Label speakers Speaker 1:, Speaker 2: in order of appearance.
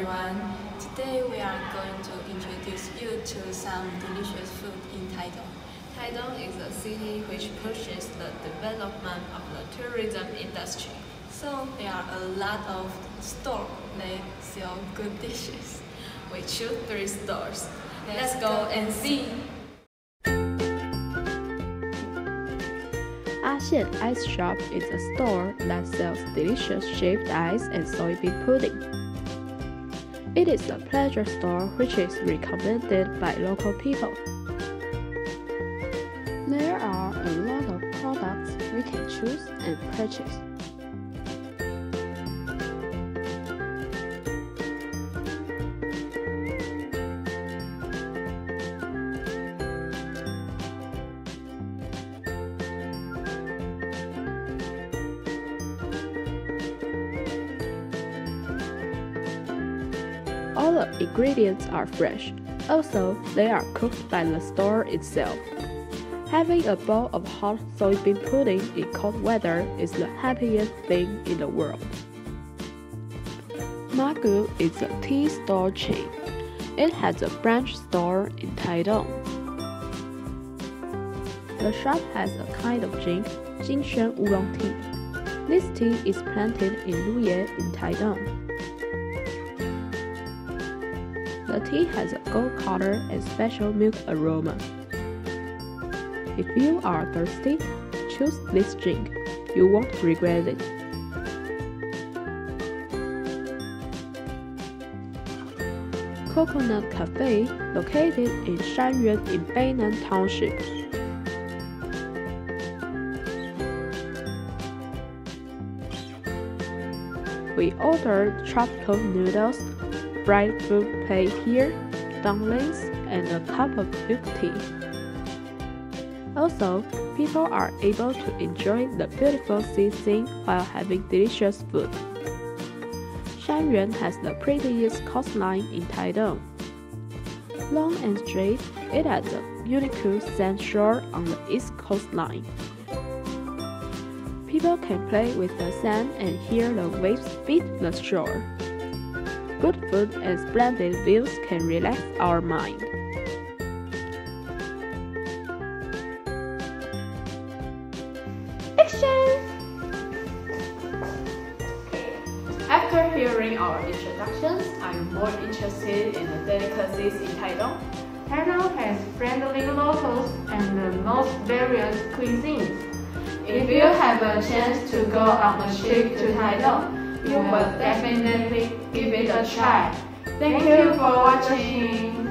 Speaker 1: everyone. Today we are going to introduce you to some delicious food in Taitung.
Speaker 2: Taitung is a city which pushes the development of the tourism industry.
Speaker 1: So there are a lot of stores that sell good dishes.
Speaker 2: We choose 3 stores. Let's go and see.
Speaker 3: A-xian Ice Shop is a store that sells delicious shaved ice and soybean pudding. It is a pleasure store which is recommended by local people. There are a lot of products we can choose and purchase. All the ingredients are fresh. Also, they are cooked by the store itself. Having a bowl of hot soybean pudding in cold weather is the happiest thing in the world. Macu is a tea store chain. It has a branch store in Taitung. The shop has a kind of Jinx, Jinx oolong tea. This tea is planted in Luye in Taitung. The tea has a gold color and special milk aroma. If you are thirsty, choose this drink. You won't regret it. Coconut Cafe, located in Shanyuan in Beinan Township. We ordered tropical noodles, fried fruit pie here, dumplings, and a cup of milk tea. Also, people are able to enjoy the beautiful sea scene while having delicious food. Shanyuan has the prettiest coastline in Taitung. Long and straight, it has a unique sand shore on the east coastline. People can play with the sand and hear the waves beat the shore. Good food and splendid views can relax our mind.
Speaker 2: A-xian! After hearing our introductions, I'm more interested in the delicacies in Taitung.
Speaker 4: Taitung has friendly locals and the most various cuisines.
Speaker 2: If you have a chance to go on a trip to Taitung, you will definitely give it a try. Thank you for watching.